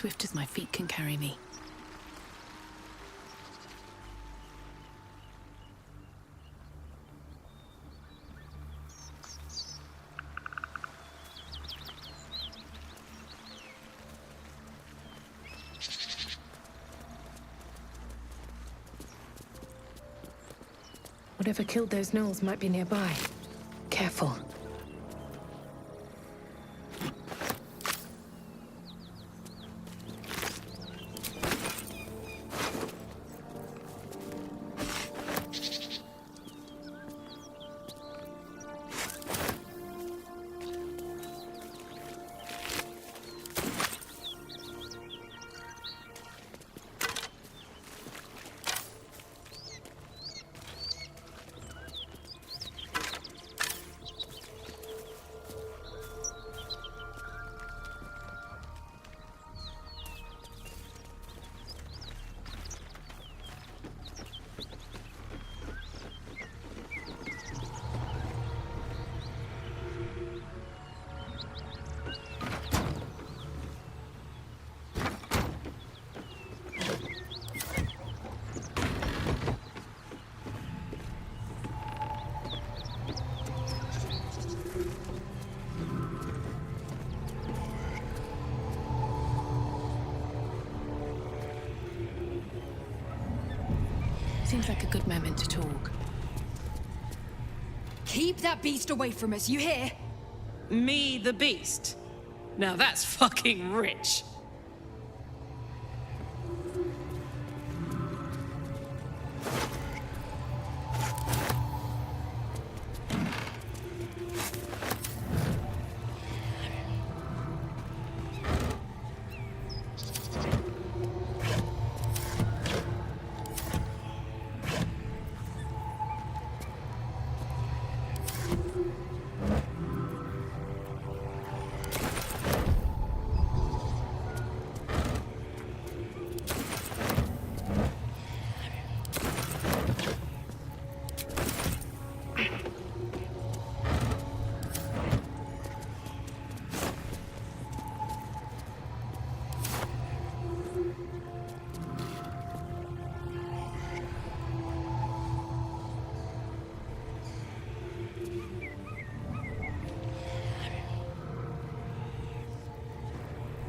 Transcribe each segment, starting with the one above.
swift as my feet can carry me. Whatever killed those gnolls might be nearby. Careful. Seems like a good moment to talk. Keep that beast away from us, you hear? Me, the beast? Now that's fucking rich.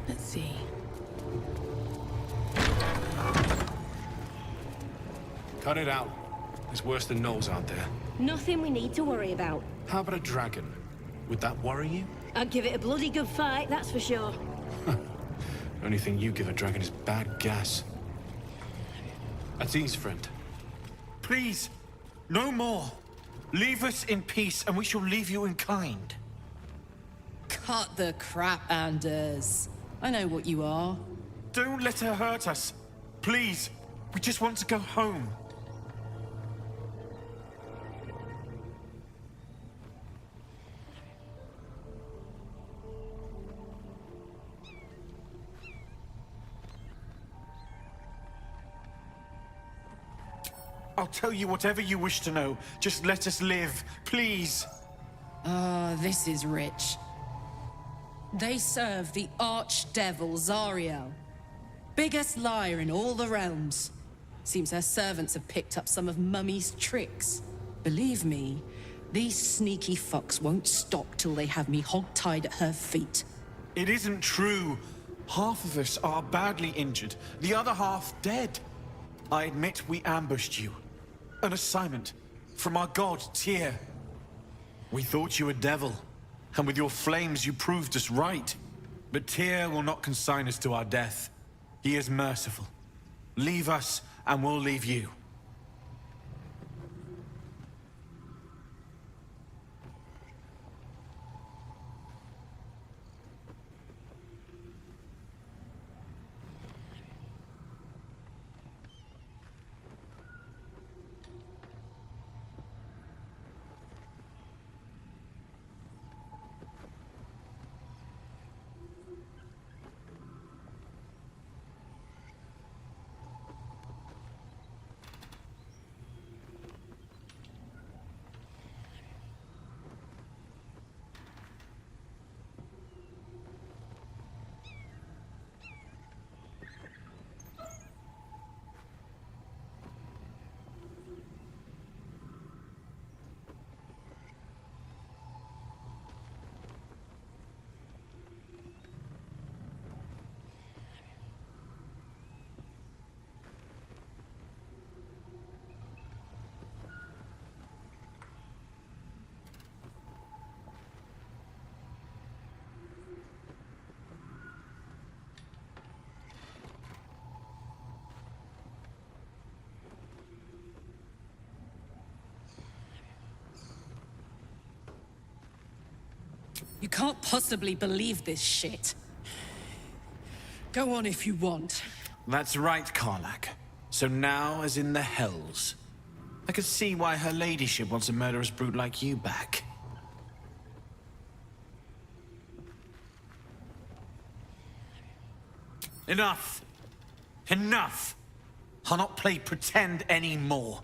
Let's see. Cut it out. There's worse than gnolls out there. Nothing we need to worry about. How about a dragon? Would that worry you? I'd give it a bloody good fight, that's for sure. The only thing you give a dragon is bad gas. At ease, friend. Please, no more. Leave us in peace and we shall leave you in kind. Cut the crap, Anders. I know what you are. Don't let her hurt us. Please, we just want to go home. I'll tell you whatever you wish to know. Just let us live, please. This is rich. They serve the archdevil Zariel. Biggest liar in all the realms. Seems her servants have picked up some of Mummy's tricks. Believe me, these sneaky fucks won't stop till they have me hog-tied at her feet. It isn't true. Half of us are badly injured, the other half dead. I admit we ambushed you. An assignment from our god, Tyr. We thought you a devil, and with your flames you proved us right. But Tyr will not consign us to our death. He is merciful. Leave us, and we'll leave you. You can't possibly believe this shit. Go on if you want. That's right, Karlak. So now, as in the Hells, I could see why her ladyship wants a murderous brute like you back. Enough! Enough! I'll not play pretend anymore.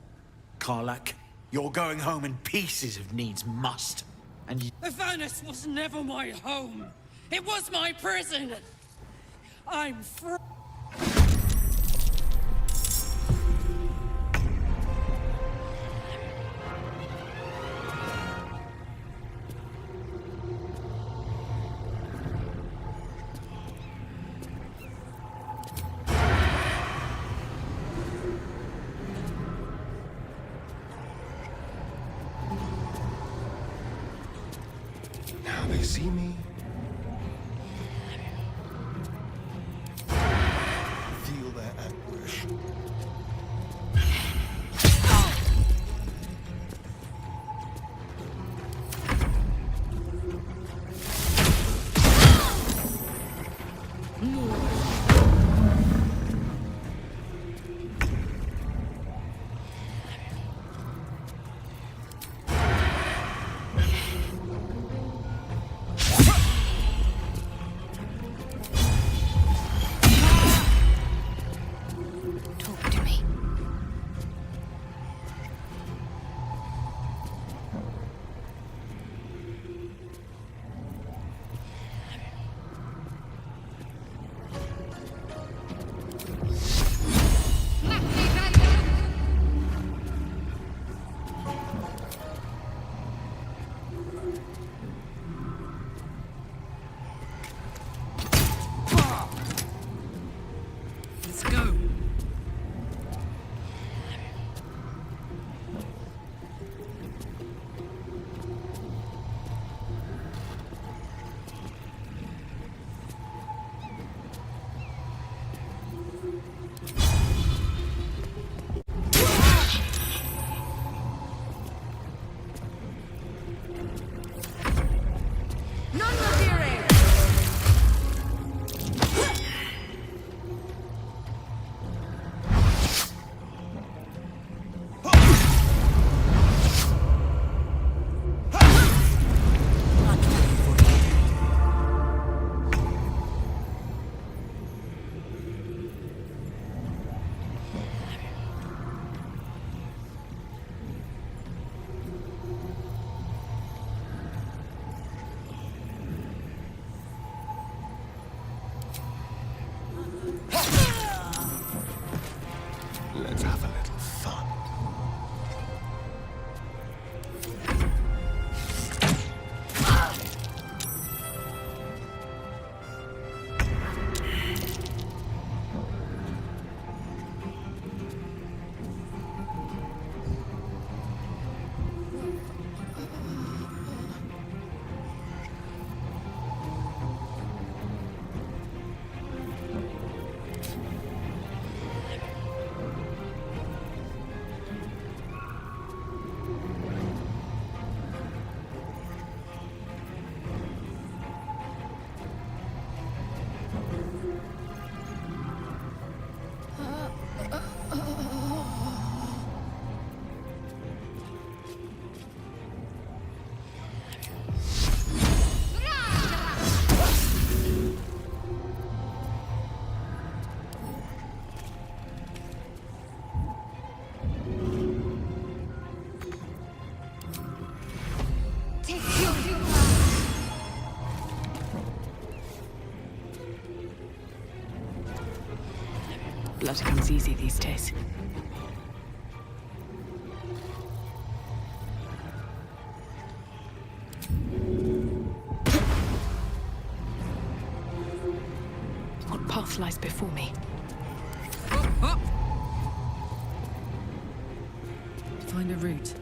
Karlak, you're going home in pieces if needs must. And you... Avernus was never my home. It was my prison. I'm free. Now they see me. Feel their anguish. Talk to me. Let's go. Let's have a little fun. Blood comes easy these days. What path lies before me? Find a route.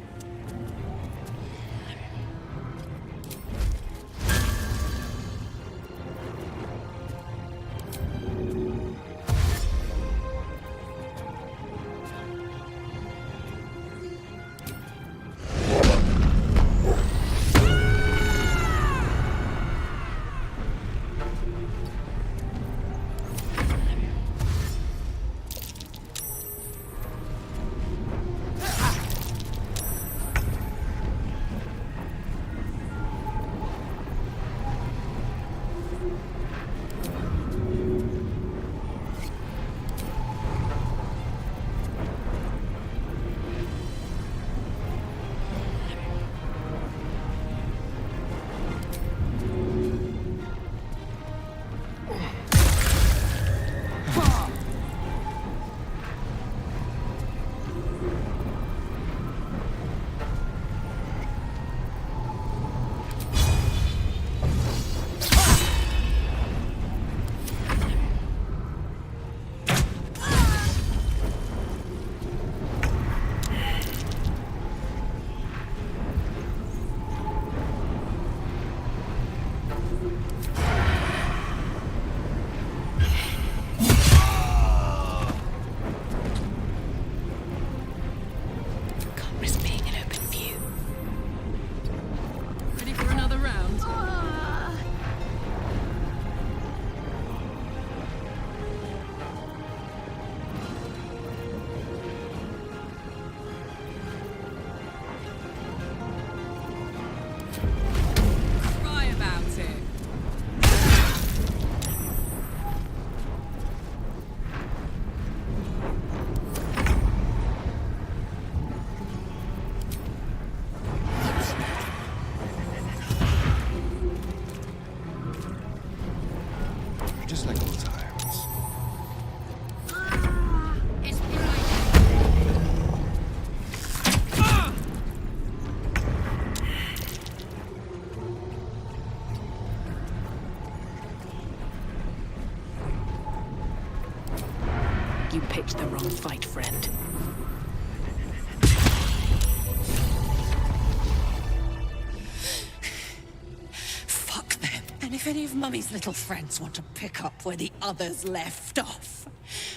picked the wrong fight, friend. Fuck them. And if any of Mummy's little friends want to pick up where the others left off,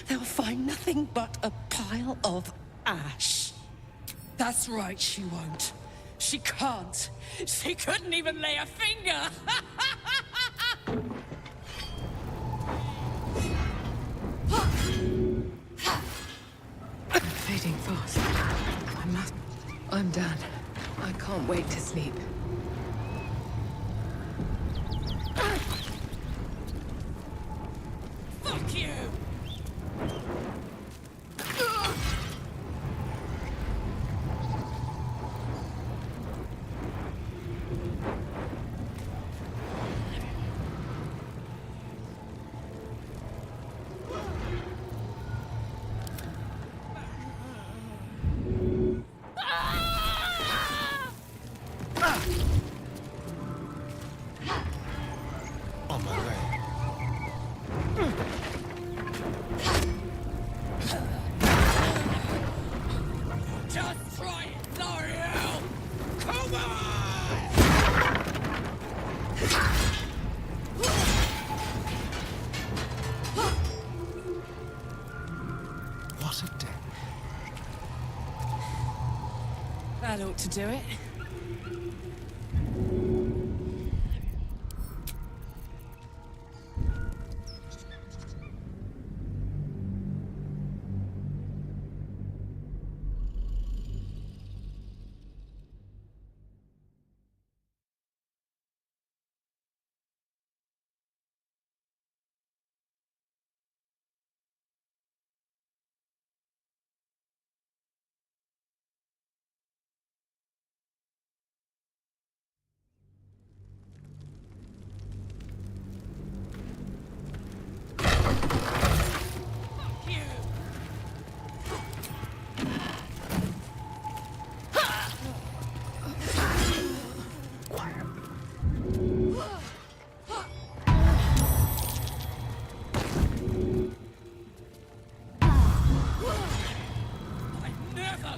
they'll find nothing but a pile of ash. That's right, she won't. She can't. She couldn't even lay a finger. I'm fading fast. I'm done. I can't wait to sleep. Fuck you! On my way. Just try it, L'Oreal! Come on! What a day. That ought to do it.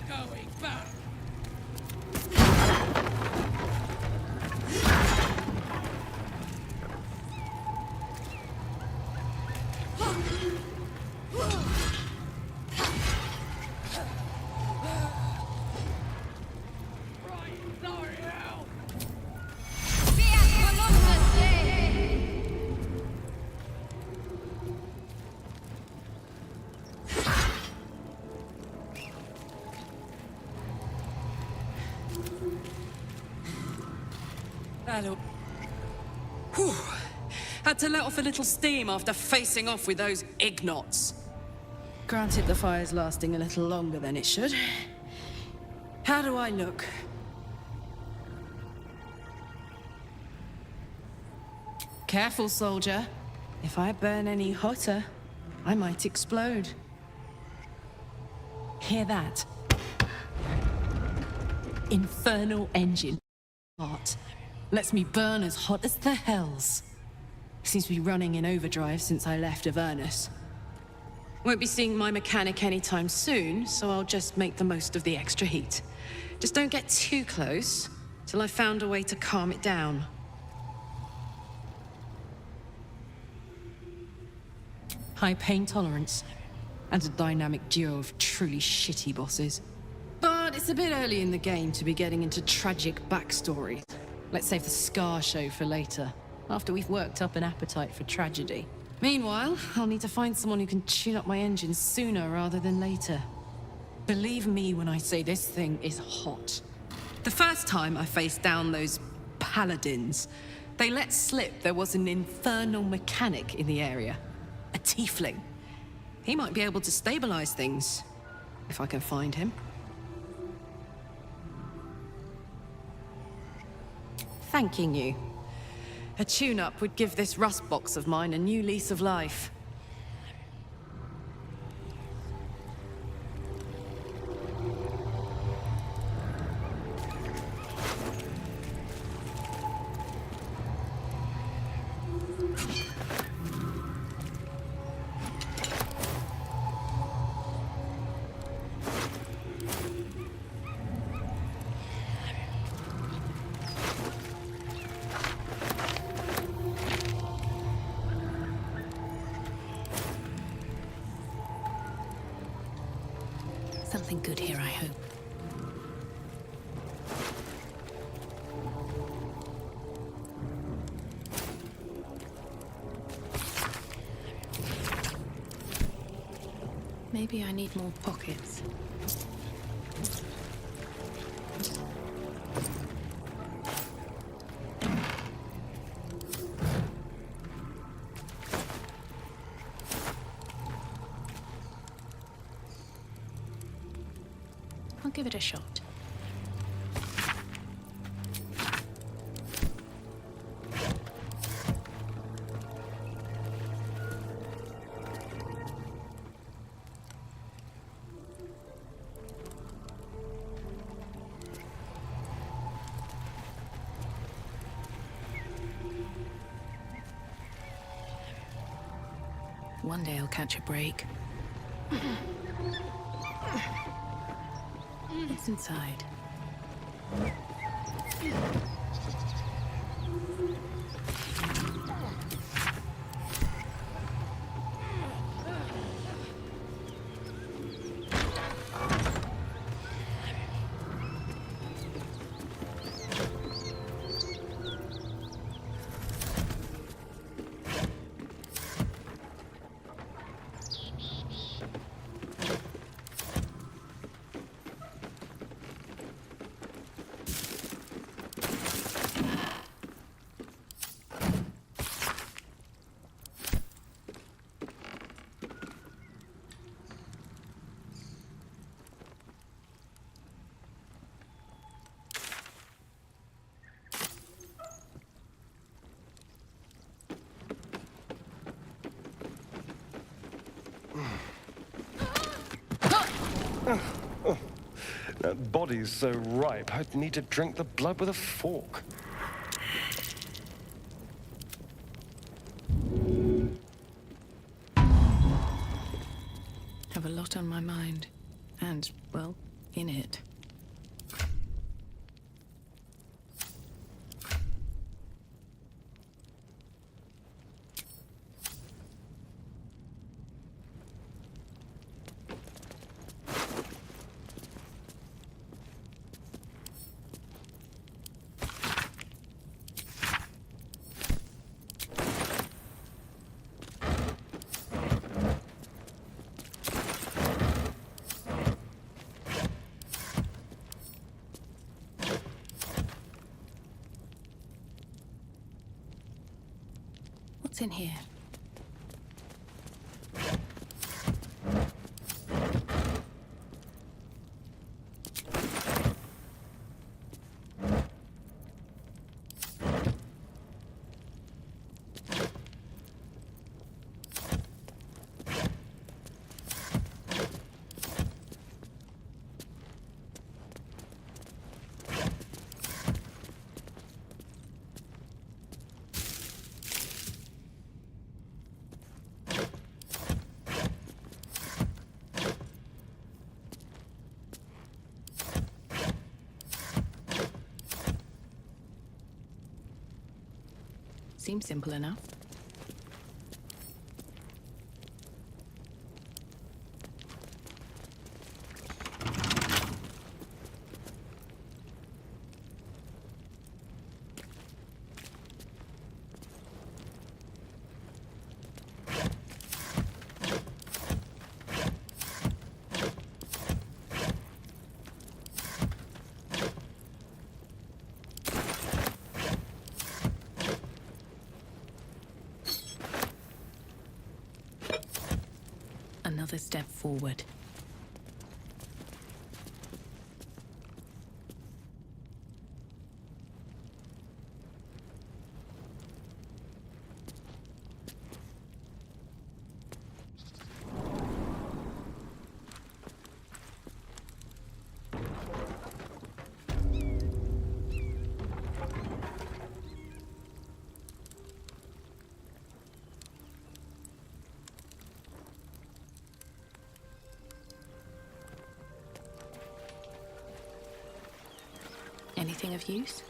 Going back. Hello. Whew. Had to let off a little steam after facing off with those ignots. Granted, the fire's lasting a little longer than it should. How do I look? Careful, soldier. If I burn any hotter, I might explode. Hear that? Infernal engine. Hot. Lets me burn as hot as the hells. Seems to be running in overdrive since I left Avernus. Won't be seeing my mechanic anytime soon, so I'll just make the most of the extra heat. Just don't get too close till I've found a way to calm it down. High pain tolerance, and a dynamic duo of truly shitty bosses. But it's a bit early in the game to be getting into tragic backstories. Let's save the Scar show for later, after we've worked up an appetite for tragedy. Meanwhile, I'll need to find someone who can tune up my engine sooner rather than later. Believe me when I say this thing is hot. The first time I faced down those paladins, they let slip there was an infernal mechanic in the area. A tiefling. He might be able to stabilize things, if I can find him. Thanking you. A tune-up would give this rust box of mine a new lease of life. good here, I hope. Maybe I need more pockets. I'll give it a shot. One day I'll catch a break. It's inside. That body's so ripe, I'd need to drink the blood with a fork. Have a lot on my mind. And, well, in it. What's in here? Seems simple enough. Another step forward. Anything of use?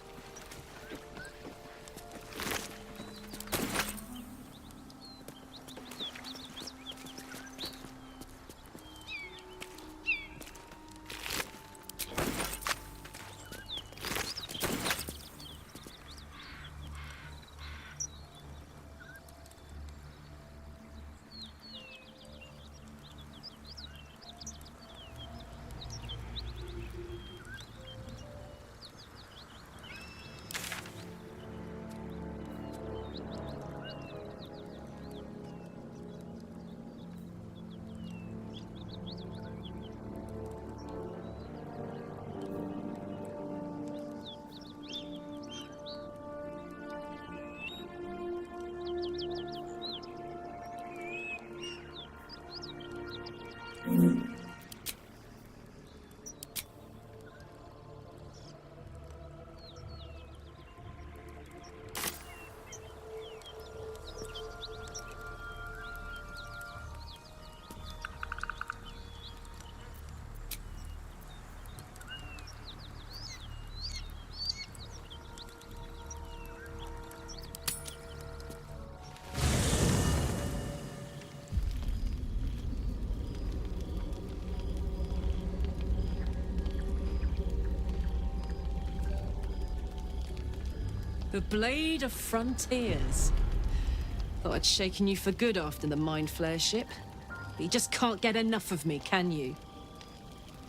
The Blade of Frontiers. Thought I'd shaken you for good after the Mind Flare ship. But you just can't get enough of me, can you?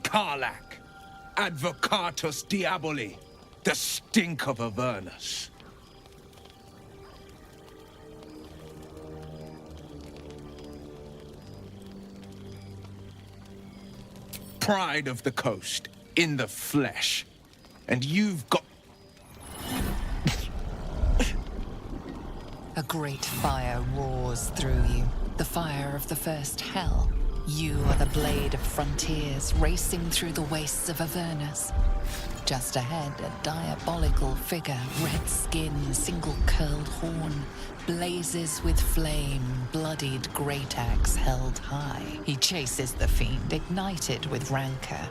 Karlach, Advocatus Diaboli, the stink of Avernus. Pride of the coast, in the flesh. And you've got... A great fire roars through you, the fire of the first hell. You are the Blade of Frontiers, racing through the wastes of Avernus. Just ahead, a diabolical figure, red skin, single-curled horn, blazes with flame, bloodied great axe held high. He chases the fiend, ignited with rancor.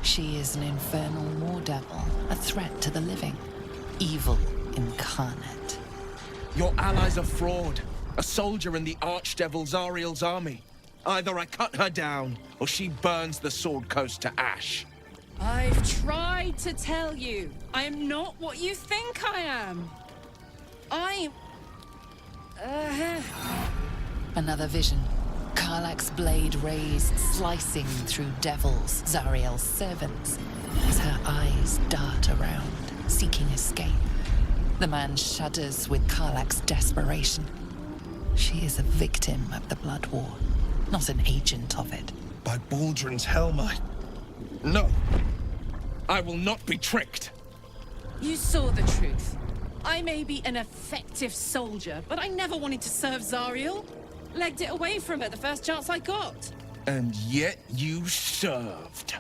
She is an infernal war devil, a threat to the living. Evil incarnate. Your ally's a fraud, a soldier in the Archdevil Zariel's army. Either I cut her down, or she burns the Sword Coast to ash. I've tried to tell you. I am not what you think I am. Another vision. Karlach's blade raised, slicing through devils, Zariel's servants, as her eyes dart around, seeking escape. The man shudders with Karlach's desperation. She is a victim of the Blood War, not an agent of it. By Baldrin's helm, No. I will not be tricked. You saw the truth. I may be an effective soldier, but I never wanted to serve Zariel. Legged it away from her the first chance I got. And yet you served.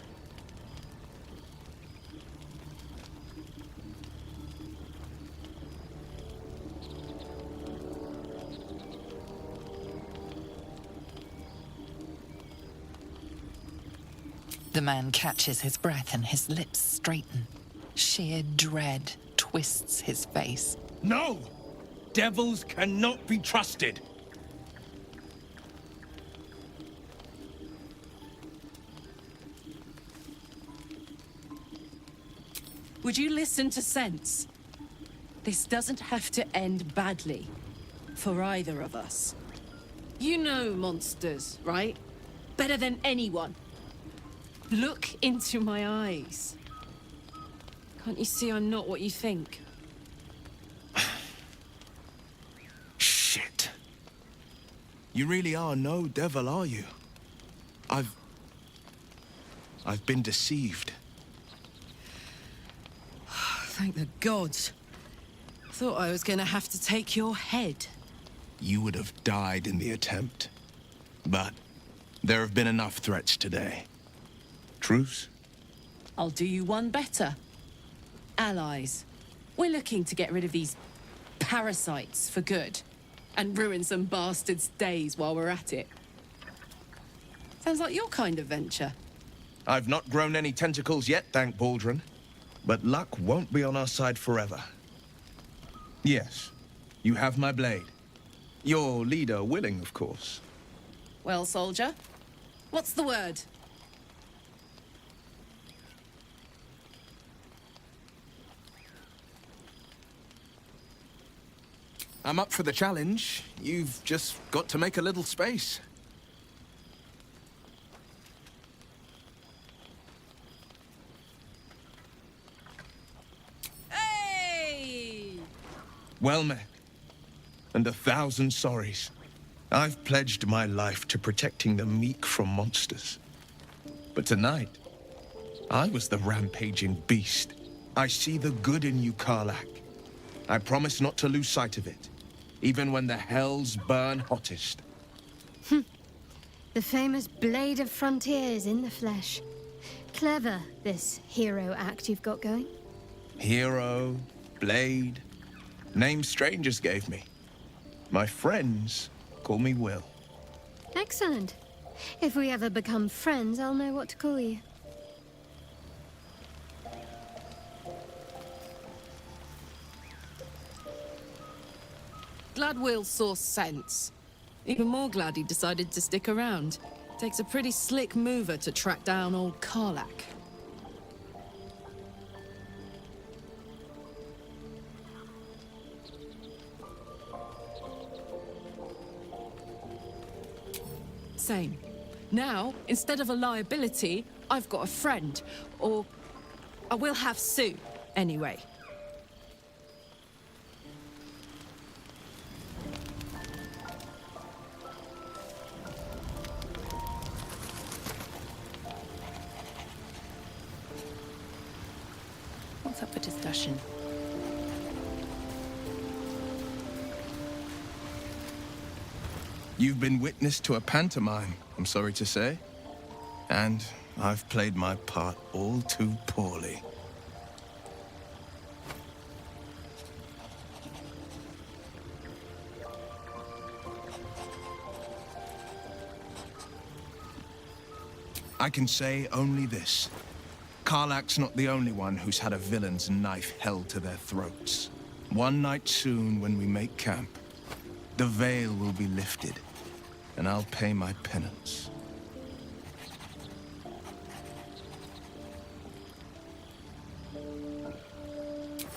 The man catches his breath and his lips straighten. Sheer dread twists his face. No! Devils cannot be trusted. Would you listen to sense? This doesn't have to end badly. For either of us. You know monsters, right? Better than anyone. Look into my eyes. Can't you see I'm not what you think? Shit. You really are no devil, are you? I've been deceived. Thank the gods. Thought I was gonna have to take your head. You would have died in the attempt. But there have been enough threats today. Truce? I'll do you one better. Allies. We're looking to get rid of these parasites for good. And ruin some bastards' days while we're at it. Sounds like your kind of venture. I've not grown any tentacles yet, thank Baldrin. But luck won't be on our side forever. Yes, you have my blade. Your leader willing, of course. Well, soldier, what's the word? I'm up for the challenge. You've just got to make a little space. Hey! Well met. And 1,000 sorries. I've pledged my life to protecting the meek from monsters. But tonight, I was the rampaging beast. I see the good in you, Karlach. I promise not to lose sight of it, even when the hells burn hottest. The famous Blade of Frontiers in the flesh. Clever, this hero act you've got going. Hero, Blade, names strangers gave me. My friends call me Will. Excellent. If we ever become friends, I'll know what to call you. Glad Will saw sense. Even more glad he decided to stick around. Takes a pretty slick mover to track down old Karlach. Same. Now, instead of a liability, I've got a friend. Or I will have Sue, anyway. What's up for discussion? You've been witness to a pantomime, I'm sorry to say. And I've played my part all too poorly. I can say only this. Karlach's not the only one who's had a villain's knife held to their throats. One night soon, when we make camp, the veil will be lifted, and I'll pay my penance.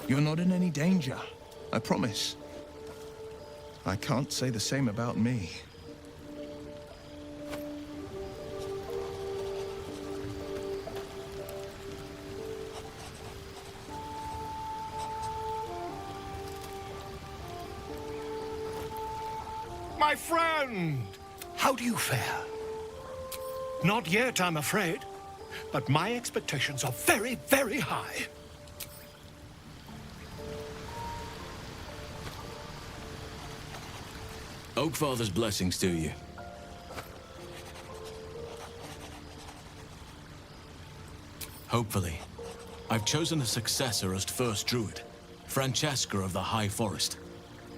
You're not in any danger, I promise. I can't say the same about me. My friend! How do you fare? Not yet, I'm afraid. But my expectations are very, very high. Oakfather's blessings to you. Hopefully. I've chosen a successor as first druid, Francesca of the High Forest.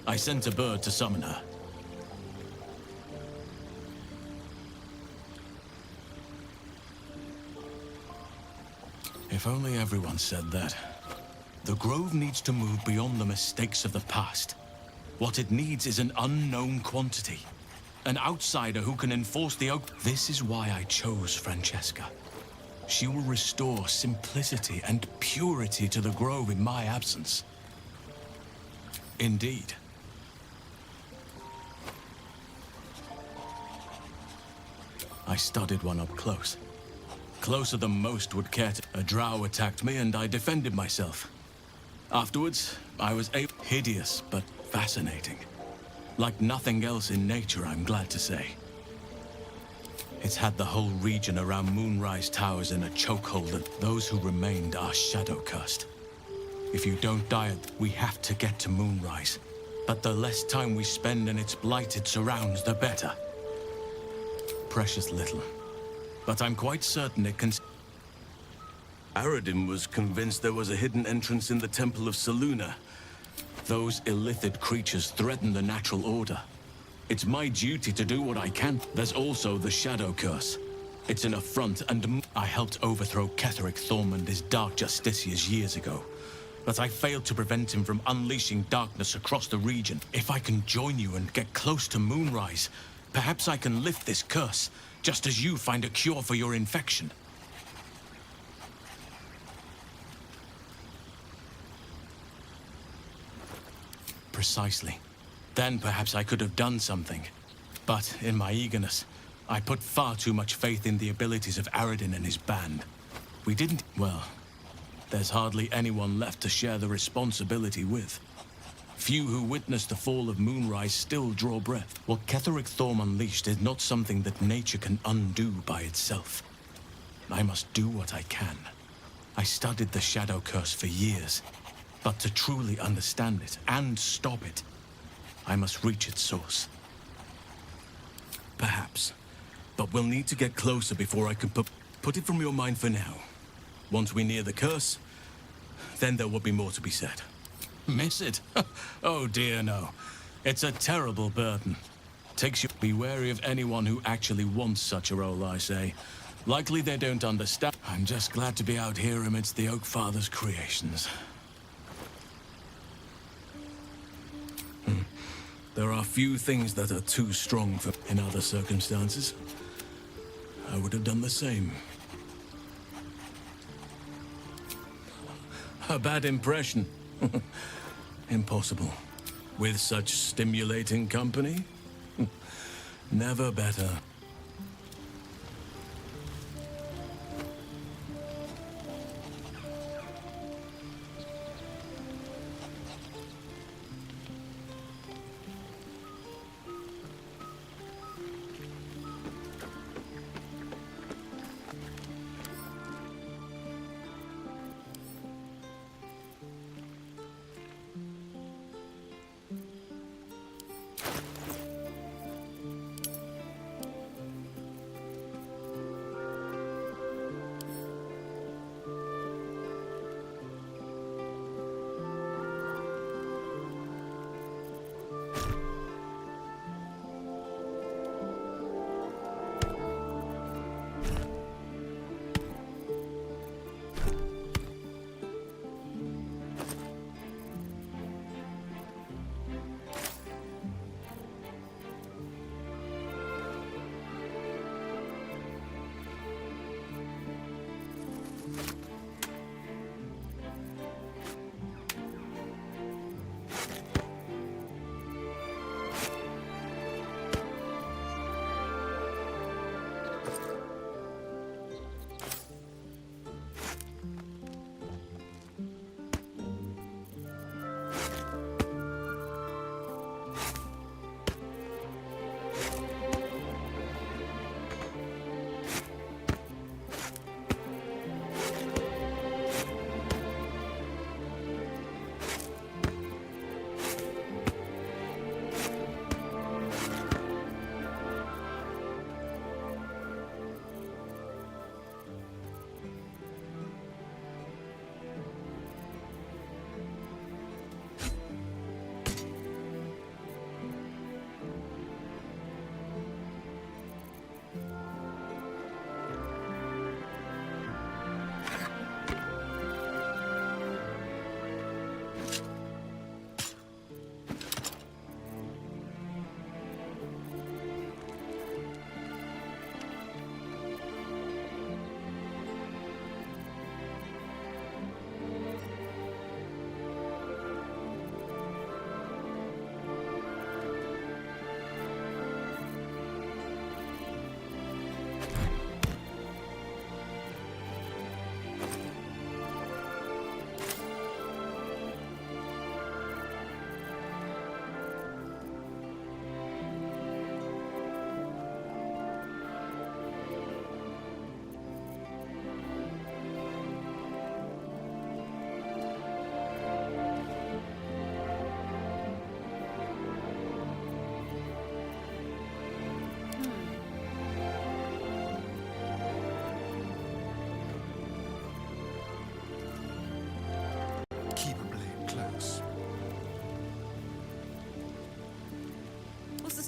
I sent a bird to summon her. If only everyone said that. The Grove needs to move beyond the mistakes of the past. What it needs is an unknown quantity. An outsider who can enforce the oak. This is why I chose Francesca. She will restore simplicity and purity to the Grove in my absence. Indeed. I studied one up close. Closer than most would care to. A drow attacked me and I defended myself. Afterwards, I was hideous but fascinating. Like nothing else in nature, I'm glad to say. It's had the whole region around Moonrise Towers in a chokehold, and those who remained are shadow-cursed. If you don't die, we have to get to Moonrise. But the less time we spend in its blighted surrounds, the better. Precious little. But I'm quite certain it can... Aradin was convinced there was a hidden entrance in the Temple of Selûne. Those illithid creatures threaten the natural order. It's my duty to do what I can. There's also the Shadow Curse. It's an affront, and I helped overthrow Ketheric Thorm and his Dark Justiciars years ago. But I failed to prevent him from unleashing darkness across the region. If I can join you and get close to Moonrise, perhaps I can lift this curse, just as you find a cure for your infection. Precisely. Then perhaps I could have done something. But in my eagerness, I put far too much faith in the abilities of Aradin and his band. We didn't... Well, there's hardly anyone left to share the responsibility with. Few who witnessed the fall of Moonrise still draw breath. What Ketheric Thorm unleashed is not something that nature can undo by itself. I must do what I can. I studied the Shadow Curse for years. But to truly understand it and stop it, I must reach its source. Perhaps. But we'll need to get closer before I can put it from your mind for now. Once we near the curse, then there will be more to be said. Miss it? Oh dear, no. It's a terrible burden. Takes you... Be wary of anyone who actually wants such a role, I say. Likely they don't understand. I'm just glad to be out here amidst the Oakfather's creations. There are few things that are too strong for... In other circumstances, I would have done the same. A bad impression. Impossible. With such stimulating company? Never better.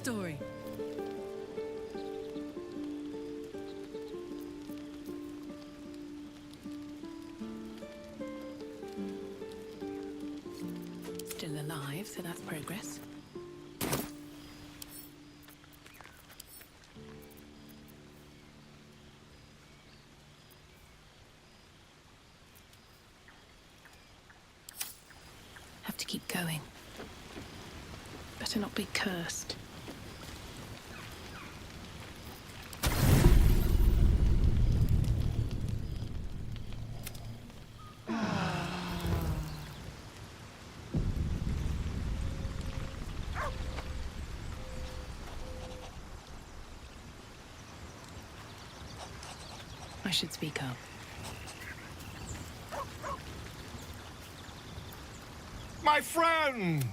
story. Still alive, so that's progress. Have to keep going. Better not be cursed. I should speak up. My friend!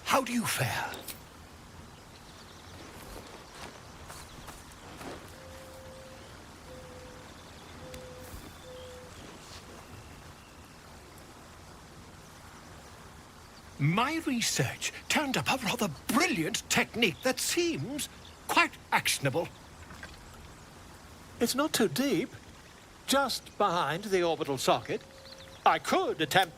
How do you fare? My research turned up a rather brilliant technique that seems quite actionable. It's not too deep. Just behind the orbital socket. I could attempt...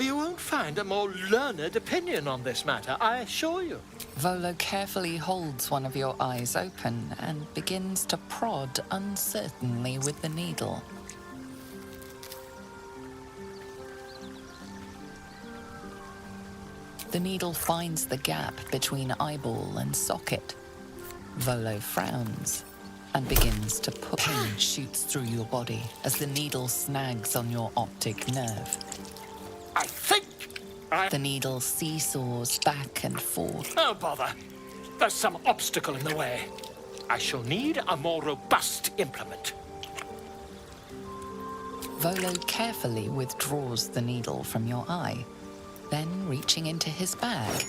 You won't find a more learned opinion on this matter, I assure you. Volo carefully holds one of your eyes open and begins to prod uncertainly with the needle. The needle finds the gap between eyeball and socket. Volo frowns and begins to push. Pain shoots through your body as the needle snags on your optic nerve. I think The needle seesaws back and forth. Oh, bother. There's some obstacle in the way. I shall need a more robust implement. Volo carefully withdraws the needle from your eye. Then, reaching into his bag,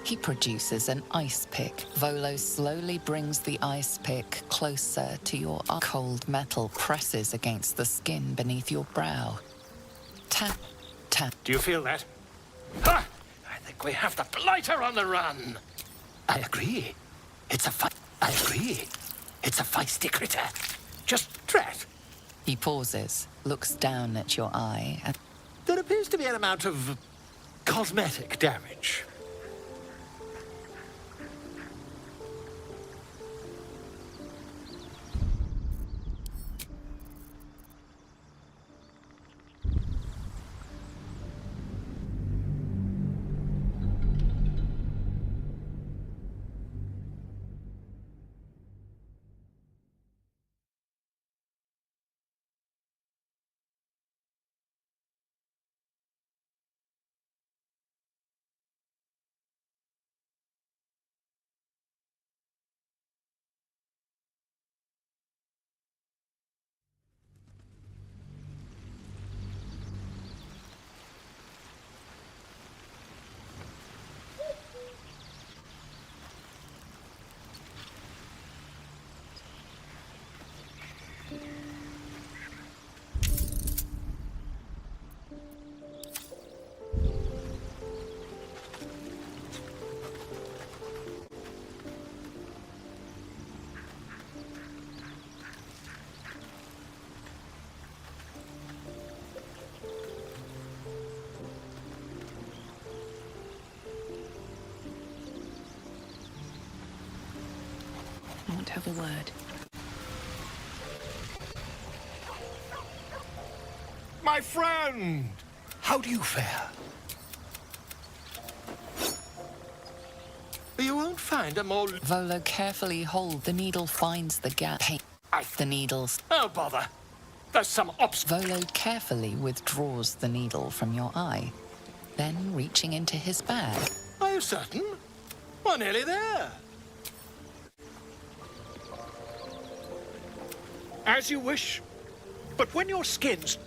he produces an ice pick. Volo slowly brings the ice pick closer to your eye. Cold metal presses against the skin beneath your brow. Tap, tap. Do you feel that? Ha! I think we have the blighter on the run. I agree. It's a feisty critter. Just dread. He pauses, looks down at your eye, and There appears to be an amount of cosmetic damage. I want to have a word. My friend! How do you fare? You won't find a more... Volo carefully holds the needle finds the gap. The needle's... Oh, bother. There's some Volo carefully withdraws the needle from your eye, then reaching into his bag. Are you certain? We're nearly there. As you wish. But when your skin's...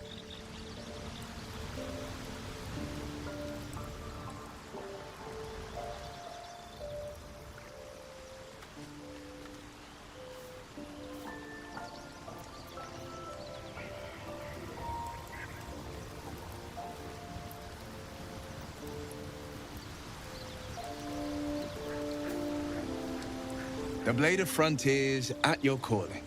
The Blade of Frontiers at your calling.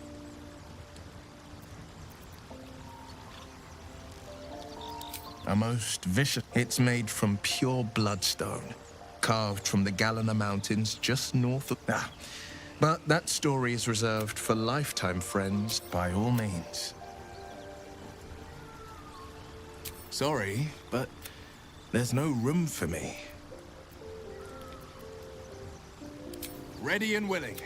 A most vicious... It's made from pure bloodstone, carved from the Galena Mountains just north of... But that story is reserved for lifetime friends, by all means. Sorry, but there's no room for me. Ready and willing.